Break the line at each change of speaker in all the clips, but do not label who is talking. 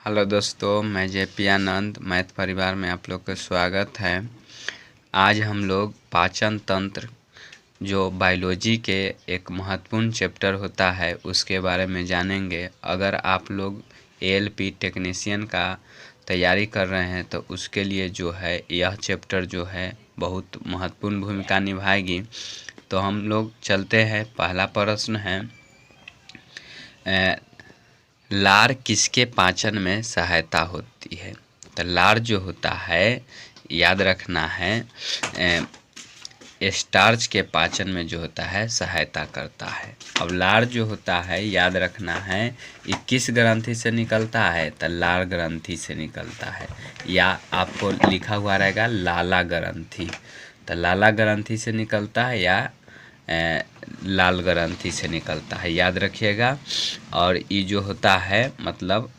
Hello दोस्तों, मैं JP आनंद math परिवार में आप लोग का स्वागत है। आज हम लोग पाचन तंत्र जो बायोलॉजी के एक महत्वपूर्ण चैप्टर होता है उसके बारे में जानेंगे। अगर आप लोग एएलपी टेक्नीशियन का तैयारी कर रहे हैं तो उसके लिए जो है यह चैप्टर जो है बहुत महत्वपूर्ण भूमिका निभाएगी। तो हम लोग चलते हैं। पहला प्रश्न है, लार किसके पाचन में सहायता होती है? तो लार जो होता है, याद रखना है, स्टार्च के पाचन में जो होता है सहायता करता है। अब लार जो होता है, याद रखना है, ये किस ग्रंथि से निकलता है? तो लार ग्रंथि से निकलता है, या आपको लिखा हुआ रहेगा लाला ग्रंथि। तो लाला ग्रंथि से निकलता है या लाल ग्रंथि से निकलता है, याद रखिएगा। और ये जो होता है मतलब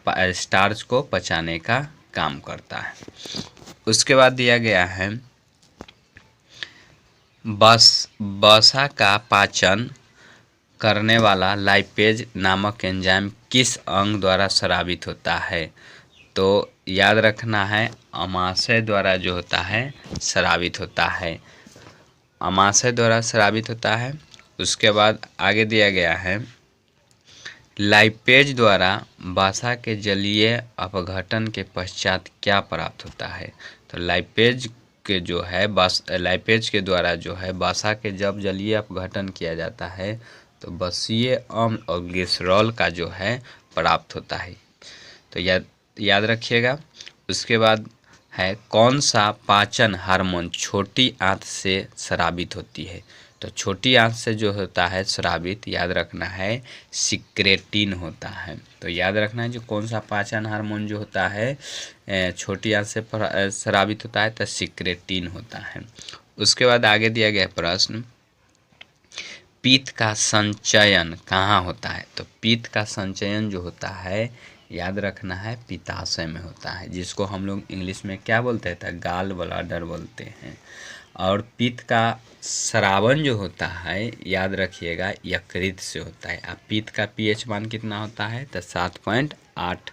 स्टार्च को पचाने का काम करता है। उसके बाद दिया गया है, वसा का पाचन करने वाला लाइपेज नामक एंजाइम किस अंग द्वारा स्रावित होता है? तो याद रखना है, अमाशय द्वारा जो होता है स्रावित होता है, अमाशय द्वारा स्रावित होता है। उसके बाद आगे दिया गया है, लाइपेज द्वारा वसा के जलीय अपघटन के पश्चात क्या प्राप्त होता है? तो लाइपेज के जो है लाइपेज के द्वारा जो है वसा के जब जलीय अपघटन किया जाता है तो वसीय अम्ल और ग्लिसरॉल का जो है प्राप्त होता है। तो याद रखिएगा। उसके बाद है, कौन सा पाचन हार्मोन छोटी आंत से स्रावित होती है? तो छोटी आंत से जो होता है स्रावित, याद रखना है, सिक्रेटिन होता है। तो याद रखना है जो कौन सा पाचन हार्मोन जो होता है छोटी आंत से स्रावित होता है तो सिक्रेटिन होता है। उसके बाद आगे दिया गया प्रश्न, पित्त का संचयन कहाँ होता है? तो पित्त का संचयन जो होता है, याद रखना है, पित्ताशय में होता है, जिसको हम लोग इंग्लिश में क्या बोलते हैं? तो गाल ब्लैडर बोलते हैं। और पित्त का स्रावन जो होता है, याद रखिएगा, यकृत से होता है। अब पित्त का पीएच मान कितना होता है? तो 7.8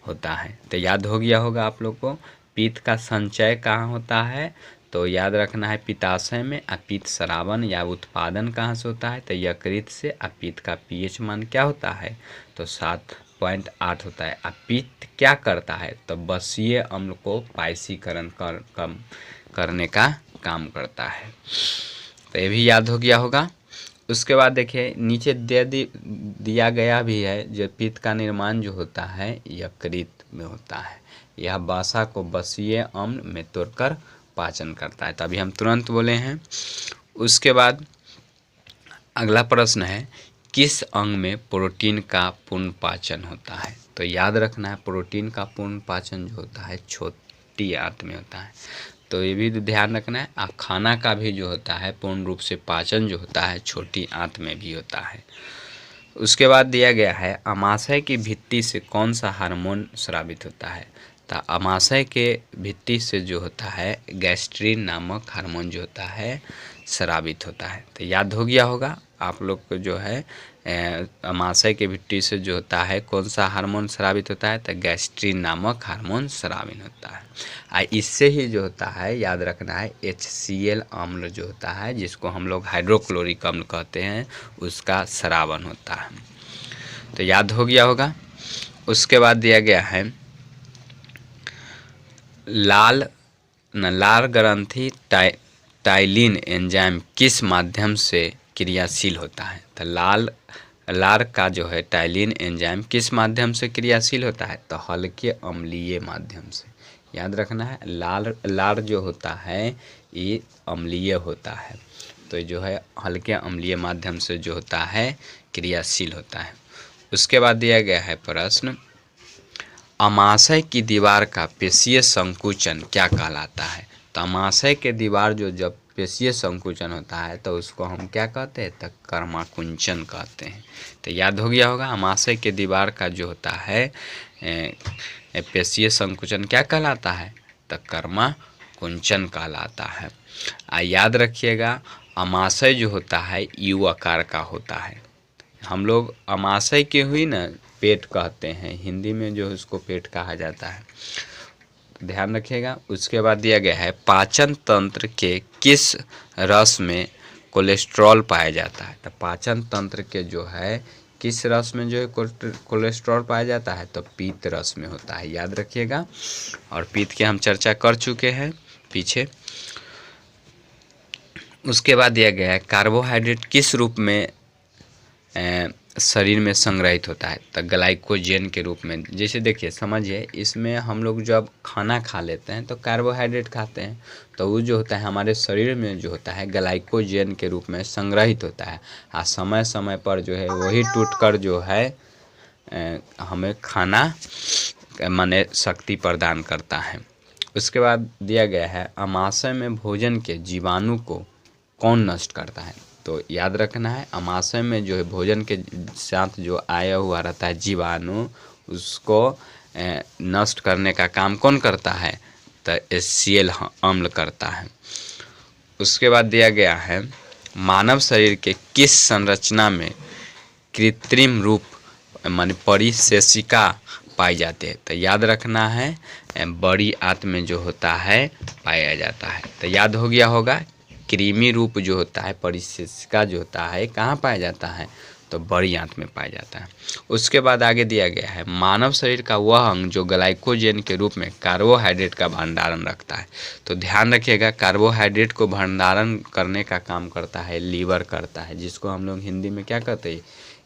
होता है। तो याद हो गया होगा आप लोग को। पित्त का संचय कहाँ होता है? तो याद रखना है पित्ताशय में। और पित्त स्रावन या उत्पादन कहाँ से होता है? तो यकृत से। और पित्त का पीएच मान क्या होता है? तो 7.8 होता है। अब पित्त क्या करता है? तो वसीय अम्ल को पायसीकरण कम करने का काम करता है। तो ये भी याद हो गया होगा। उसके बाद देखिए नीचे दिया गया भी है, जो पित्त का निर्माण जो होता है यकृत में होता है। यह वसा को वसीय अम्ल में तोड़कर पाचन करता है। तभी हम तुरंत बोले हैं। उसके बाद अगला प्रश्न है, किस अंग में प्रोटीन का पूर्ण पाचन होता है? तो याद रखना है, प्रोटीन का पूर्ण पाचन जो होता है छोटी आंत में होता है। तो ये भी ध्यान रखना है। आप खाना का भी जो होता है पूर्ण रूप से पाचन जो होता है छोटी आंत में भी होता है। उसके बाद दिया गया है, अमाशय की भित्ति से कौन सा हार्मोन स्रावित होता है? तो अमाशय के भित्ति से जो होता है गैस्ट्रिन नामक हार्मोन जो होता है स्रावित होता है। तो याद हो गया होगा आप लोग को, जो है अमाशय के भित्ति से जो होता है कौन सा हार्मोन स्रावित होता है? तो गैस्ट्रिन नामक हार्मोन स्रावित होता है। इससे ही जो होता है, याद रखना है, HCl अम्ल जो होता है, जिसको हम लोग हाइड्रोक्लोरिक अम्ल कहते हैं, उसका स्रावन होता है। तो याद हो गया होगा। उसके बाद दिया गया है, लार ग्रंथि टाइलिन एंजाइम किस माध्यम से क्रियाशील होता है? तो लार का जो है टाइलिन एंजाइम किस माध्यम से क्रियाशील होता है? तो हल्के अम्लीय माध्यम से। याद रखना है, लार जो होता है ये अम्लीय होता है। तो जो है हल्के अम्लीय माध्यम से जो होता है क्रियाशील होता है। उसके बाद दिया गया है प्रश्न, अमाशय की दीवार का पेशीय संकुचन क्या कहलाता है? तो अमाशय के दीवार जो जब पेशीय संकुचन होता है तो उसको हम क्या कहते हैं? तो कर्माकुंचन कहते हैं। तो याद हो गया होगा, अमाशय के दीवार का जो होता है पेशीय संकुचन क्या कहलाता है? तो कर्माकुंचन कहलाता है। याद रखिएगा, अमाशय जो होता है यू आकार का होता है। हम लोग अमाशय के हुई ना पेट कहते हैं, हिंदी में जो है उसको पेट कहा जाता है, ध्यान रखिएगा। उसके बाद दिया गया है पाचन तंत्र के किस रस में कोलेस्ट्रॉल पाया जाता है। तो पाचन तंत्र के जो है किस रस में जो है कोलेस्ट्रॉल पाया जाता है, तो पीत रस में होता है, याद रखिएगा। और पीत की हम चर्चा कर चुके हैं पीछे। उसके बाद दिया गया है कार्बोहाइड्रेट किस रूप में शरीर में संग्रहित होता है, तो ग्लाइकोजन के रूप में। जैसे देखिए समझिए, इसमें हम लोग जब खाना खा लेते हैं तो कार्बोहाइड्रेट खाते हैं, तो वो जो होता है हमारे शरीर में जो होता है ग्लाइकोजन के रूप में संग्रहित होता है, और समय समय पर जो है वही टूटकर जो है हमें खाना माने शक्ति प्रदान करता है। उसके बाद दिया गया है अमाशय में भोजन के जीवाणु को कौन नष्ट करता है, तो याद रखना है अमाशय में जो है भोजन के साथ जो आया हुआ रहता है जीवाणु, उसको नष्ट करने का काम कौन करता है, तो HCl अम्ल करता है। उसके बाद दिया गया है मानव शरीर के किस संरचना में कृत्रिम रूप माने परिशेषिका पाई जाती है, तो याद रखना है बड़ी आंत में जो होता है पाया जाता है। तो याद हो गया होगा, कृमि रूप जो होता है परिशेषिका जो होता है कहाँ पाया जाता है, तो बड़ी आंत में पाया जाता है। उसके बाद आगे दिया गया है मानव शरीर का वह अंग जो ग्लाइकोजन के रूप में कार्बोहाइड्रेट का भंडारण रखता है, तो ध्यान रखिएगा कार्बोहाइड्रेट को भंडारण करने का काम करता है लीवर करता है, जिसको हम लोग हिंदी में क्या कहते हैं,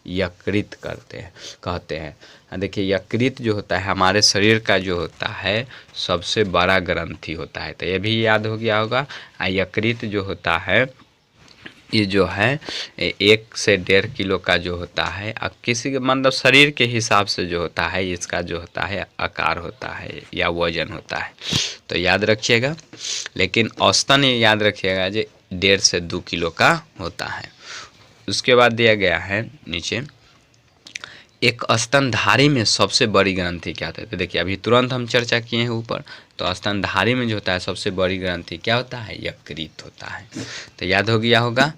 यकृत कहते हैं। देखिए यकृत जो होता है हमारे शरीर का जो होता है सबसे बड़ा ग्रंथि होता है, तो ये भी याद हो गया होगा। यकृत जो होता है ये जो है 1 से 1.5 किलो का जो होता है, अब किसी के मतलब शरीर के हिसाब से जो होता है इसका जो होता है आकार होता है या वजन होता है, तो याद रखिएगा। लेकिन औसतन ये याद रखिएगा जो 1.5 से 2 किलो का होता है। उसके बाद दिया गया है नीचे एक स्तनधारी में सबसे बड़ी ग्रंथि क्या होता है, तो देखिए अभी तुरंत हम चर्चा किए हैं ऊपर, तो स्तनधारी में जो होता है सबसे बड़ी ग्रंथि क्या होता है, यकृत होता है, तो याद हो गया होगा।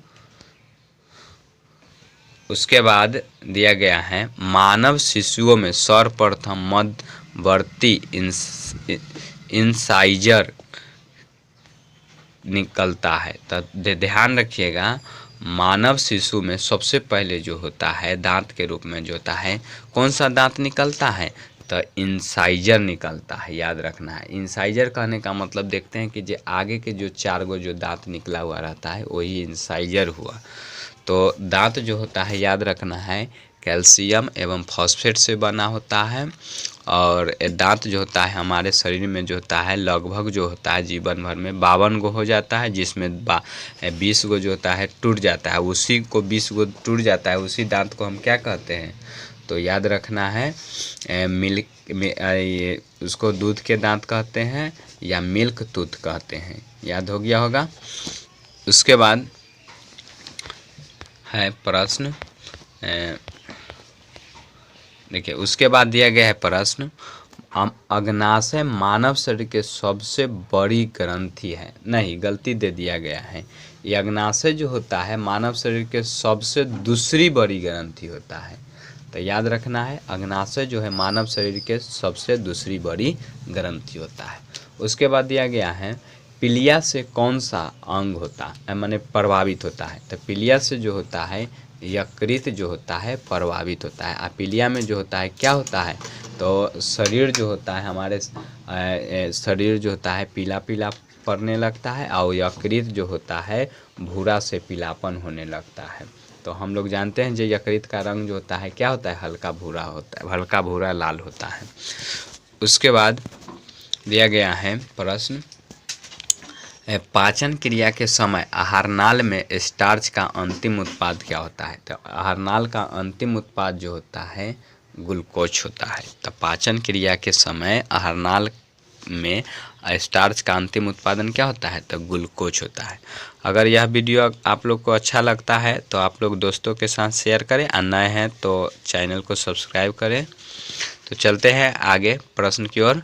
उसके बाद दिया गया है मानव शिशुओं में सर्वप्रथम मध्यवर्ती इंसाइजर निकलता है, तो ध्यान रखिएगा मानव शिशु में सबसे पहले जो होता है दांत के रूप में जो होता है कौन सा दांत निकलता है, तो इंसाइजर निकलता है, याद रखना है। इंसाइजर कहने का मतलब देखते हैं कि जो आगे के जो 4 गो जो दांत निकला हुआ रहता है वही इंसाइजर हुआ। तो दांत जो होता है याद रखना है कैल्शियम एवं फॉस्फेट से बना होता है, और दांत जो होता है हमारे शरीर में जो होता है लगभग जो होता है जीवन भर में 52 गो हो जाता है, जिसमें 20 गो जो होता है टूट जाता है, उसी को 20 गो टूट जाता है, उसी दांत को हम क्या कहते हैं, तो याद रखना है ये उसको दूध के दांत कहते हैं या मिल्क टूथ कहते हैं, याद हो गया होगा। उसके बाद है प्रश्न, देखिए उसके बाद दिया गया है प्रश्न अग्नाशय मानव शरीर के सबसे बड़ी ग्रंथि है, नहीं गलती दे दिया गया है, ये अग्नाशय जो होता है मानव शरीर के सबसे दूसरी बड़ी ग्रंथि होता है, तो याद रखना है अग्नाशय जो है मानव शरीर के सबसे दूसरी बड़ी ग्रंथि होता है। उसके बाद दिया गया है पीलिया से कौन सा अंग होता है माने प्रभावित होता है, तो पीलिया से जो होता है यकृत जो होता है प्रभावित होता है, पीलिया में जो होता है क्या होता है, तो शरीर जो होता है हमारे शरीर जो होता है पीला पीला पड़ने लगता है, और यकृत जो होता है भूरा से पीलापन होने लगता है। तो हम लोग जानते हैं जो यकृत का रंग जो होता है क्या होता है, हल्का भूरा होता है, हल्का भूरा लाल होता है। उसके बाद दिया गया है प्रश्न पाचन क्रिया के समय आहारनाल में स्टार्च का अंतिम उत्पाद क्या होता है, तो आहारनाल का अंतिम उत्पाद जो होता है ग्लूकोज होता है। तो पाचन क्रिया के समय आहारनाल में स्टार्च का अंतिम उत्पादन क्या होता है, तो ग्लूकोज होता है। अगर यह वीडियो आप लोग को अच्छा लगता है तो आप लोग दोस्तों के साथ शेयर करें, और नए हैं तो चैनल को सब्सक्राइब करें। तो चलते हैं आगे प्रश्न की ओर।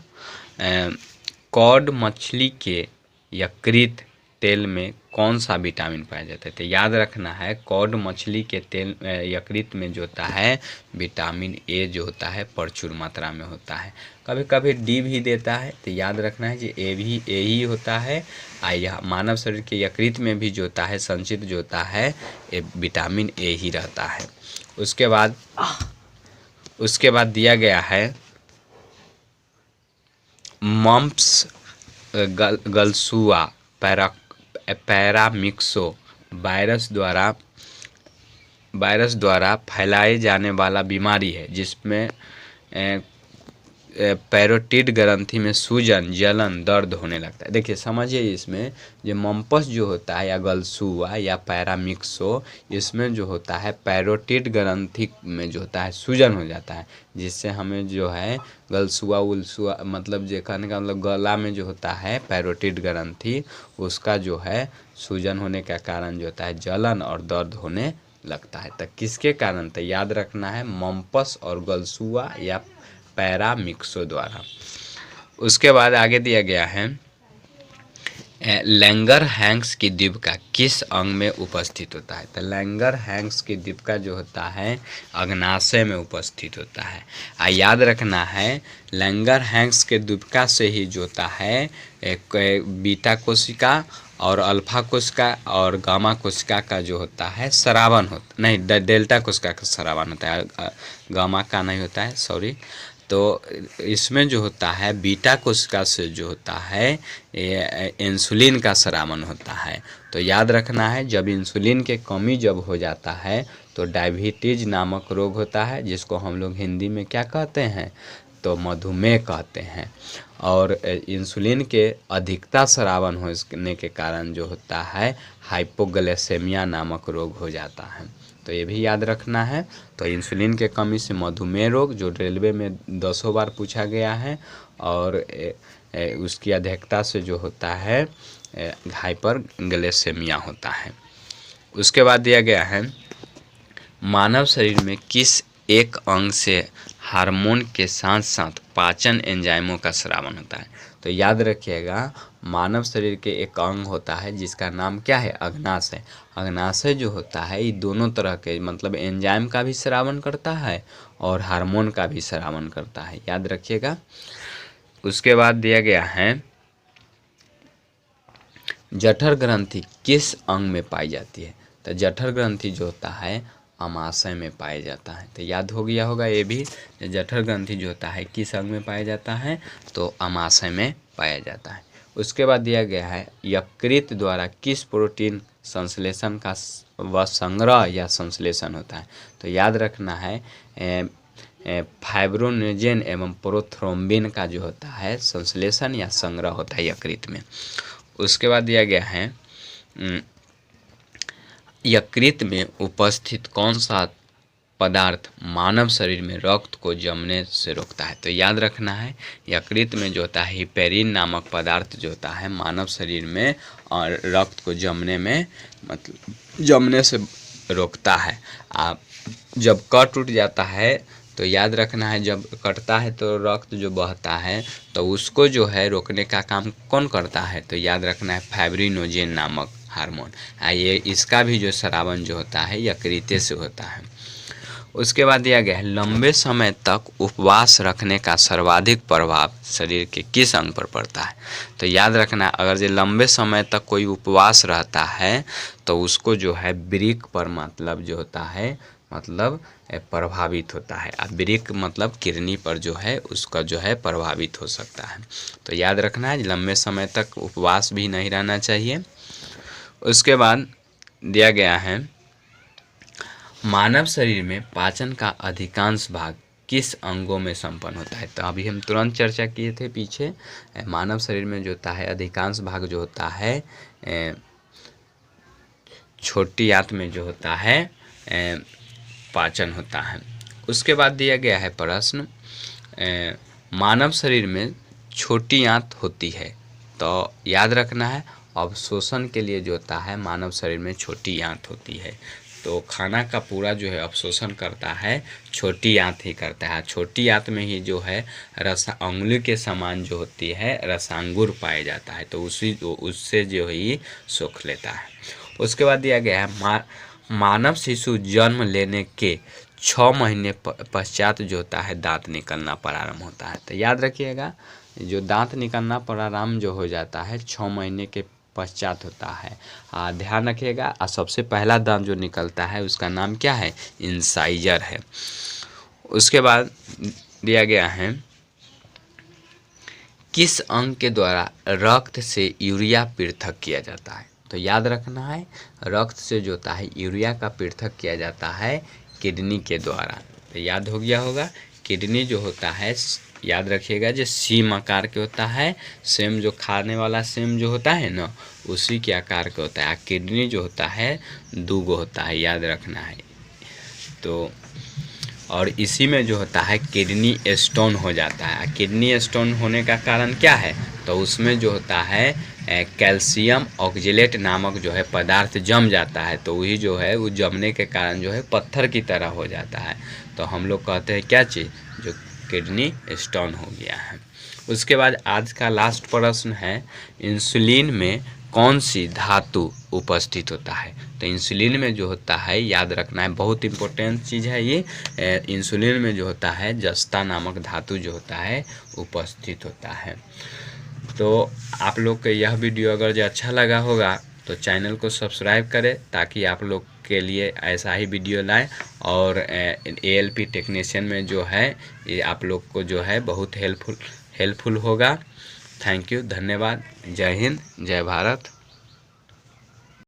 कॉड मछली के यकृत तेल में कौन सा विटामिन पाया जाता है? तो याद रखना है कॉड मछली के तेल यकृत में जो होता है विटामिन ए जो होता है प्रचुर मात्रा में होता है। कभी कभी डी भी देता है, तो याद रखना है कि ए ही होता है। यह मानव शरीर के यकृत में भी जो होता है संचित जो होता है ये विटामिन ए ही रहता है। उसके बाद दिया गया है मम्प्स, गलसुआ, पैरामिक्सो वायरस द्वारा फैलाए जाने वाला बीमारी है जिसमें पैरोटिड ग्रंथि में सूजन, जलन, दर्द होने लगता है। देखिए समझिए, इसमें जो मम्पस जो होता है या गलसुआ या पैरामिक्सो, इसमें जो होता है पैरोटिड ग्रंथि में जो होता है सूजन हो जाता है, जिससे हमें जो है गलसुआ उलसुआ मतलब जो कहने का मतलब गला में जो होता है पैरोटिड ग्रंथि उसका जो है सूजन होने का कारण जो होता है जलन और दर्द होने लगता है। तो किसके कारण? तो याद रखना है मम्पस और गलसुआ या पैरामिक्सो द्वारा। उसके बाद आगे दिया गया है लैंगर-हैंक्स की दीपिका किस अंग में उपस्थित होता है? तो लैंगर-हैंक्स की दीपिका जो होता है अग्नाशय में उपस्थित होता है। याद रखना है लैंगर-हैंक्स के दीपिका से ही जो होता है एक बीटा कोशिका और अल्फा कोशिका और गामा कोशिका का जो होता है स्रावन होता नहीं, डेल्टा कोशिका का स्रावन होता है, गामा का नहीं होता है, सॉरी। तो इसमें जो होता है बीटा कोशिका से जो होता है ये इंसुलिन का स्रावन होता है। तो याद रखना है जब इंसुलिन के कमी जब हो जाता है तो डायबिटीज नामक रोग होता है, जिसको हम लोग हिंदी में क्या कहते हैं? तो मधुमेह कहते हैं। और इंसुलिन के अधिकता स्रावन होने के कारण जो होता है हाइपोग्लाइसेमिया नामक रोग हो जाता है। तो ये भी याद रखना है। तो इंसुलिन के कमी से मधुमेह रोग जो रेलवे में 10 बार पूछा गया है, और उसकी अधिकता से जो होता है हाइपरग्लाइसेमिया होता है। उसके बाद दिया गया है मानव शरीर में किस एक अंग से हार्मोन के साथ साथ पाचन एंजाइमों का स्रावन होता है? तो याद रखिएगा मानव शरीर के एक अंग होता है जिसका नाम क्या है? अग्नाशय। अग्नाशय जो होता है ये दोनों तरह के मतलब एंजाइम का भी स्रावन करता है और हार्मोन का भी स्रावन करता है, याद रखिएगा। उसके बाद दिया गया है जठर ग्रंथि किस अंग में पाई जाती है? तो जठर ग्रंथि जो होता है अमाशय में पाया जाता है। तो याद हो गया होगा ये भी, जठर ग्रंथि जो होता है किस अंग में पाया जाता है? तो अमाशय में पाया जाता है। उसके बाद दिया गया है यकृत द्वारा किस प्रोटीन संश्लेषण का व संग्रह या संश्लेषण होता है? तो याद रखना है फाइब्रोनेजेन एवं प्रोथ्रोम्बिन का जो होता है संश्लेषण या संग्रह होता है यकृत में। उसके बाद दिया गया है यकृत में उपस्थित कौन सा पदार्थ मानव शरीर में रक्त को जमने से रोकता है? तो याद रखना है यकृत में जो होता है हिपेरिन नामक पदार्थ जो होता है मानव शरीर में और रक्त को जमने में मतलब जमने से रोकता है। आप जब कट उठ जाता है तो याद रखना है जब कटता है तो रक्त जो बहता है तो उसको जो है रोकने का काम कौन करता है? तो याद रखना है फाइब्रिनोजेन नामक हार्मोन। ये इसका भी जो स्रावन जो होता है यकृत से होता है। उसके बाद दिया गया है लंबे समय तक उपवास रखने का सर्वाधिक प्रभाव शरीर के किस अंग पर पड़ता है? तो याद रखना अगर जो लंबे समय तक कोई उपवास रहता है तो उसको जो है वृक्क पर मतलब जो होता है मतलब प्रभावित होता है। अब वृक्क मतलब किडनी पर जो है उसका जो है प्रभावित हो सकता है। तो याद रखना है लंबे समय तक उपवास भी नहीं रहना चाहिए। उसके बाद दिया गया है मानव शरीर में पाचन का अधिकांश भाग किस अंगों में संपन्न होता है? तो अभी हम तुरंत चर्चा किए थे पीछे, मानव शरीर में जो होता है अधिकांश भाग जो होता है छोटी आंत में जो होता है पाचन होता है। उसके बाद दिया गया है प्रश्न मानव शरीर में छोटी आंत होती है, तो याद रखना है अवशोषण के लिए जो होता है मानव शरीर में छोटी आंत होती है। तो खाना का पूरा जो है अवशोषण करता है छोटी आंत ही करता है। छोटी आंत में ही जो है उंगली के समान जो होती है रसांगुर पाया जाता है, तो उससे जो है ये सोख लेता है। उसके बाद दिया गया है मानव शिशु जन्म लेने के 6 महीने पश्चात जो होता है दांत निकलना प्रारंभ होता है। तो याद रखिएगा, जो दांत निकलना प्रारंभ जो हो जाता है 6 महीने के पश्चात होता है। ध्यान रखिएगा, सबसे पहला दांत जो निकलता है उसका नाम क्या है? इंसाइजर है। उसके बाद दिया गया है किस अंग के द्वारा रक्त से यूरिया पृथक किया जाता है? तो याद रखना है, रक्त से जो होता है यूरिया का पृथक किया जाता है किडनी के द्वारा। तो याद हो गया होगा, किडनी जो होता है याद रखिएगा जो सीम आकार के होता है, सेम जो खाने वाला सेम जो होता है ना उसी के आकार का होता है। किडनी जो होता है 2 गो होता है, याद रखना है। तो और इसी में जो होता है किडनी स्टोन हो जाता है। किडनी स्टोन होने का कारण क्या है? तो उसमें जो होता है कैल्शियम ऑक्जेलेट नामक जो है पदार्थ जम जाता है, तो वही जो है वो जमने के कारण जो है पत्थर की तरह हो जाता है। तो हम लोग कहते हैं क्या चीज़? जो किडनी स्टोन हो गया है। उसके बाद आज का लास्ट प्रश्न है, इंसुलिन में कौन सी धातु उपस्थित होता है? तो इंसुलिन में जो होता है याद रखना है, बहुत इंपॉर्टेंट चीज़ है ये। इंसुलिन में जो होता है जस्ता नामक धातु जो होता है उपस्थित होता है। तो आप लोग को यह वीडियो अगर जो अच्छा लगा होगा तो चैनल को सब्सक्राइब करें ताकि आप लोग के लिए ऐसा ही वीडियो लाएं। और ALP टेक्नीशियन में जो है ये आप लोग को जो है बहुत हेल्पफुल होगा। थैंक यू, धन्यवाद। जय हिंद, जय भारत।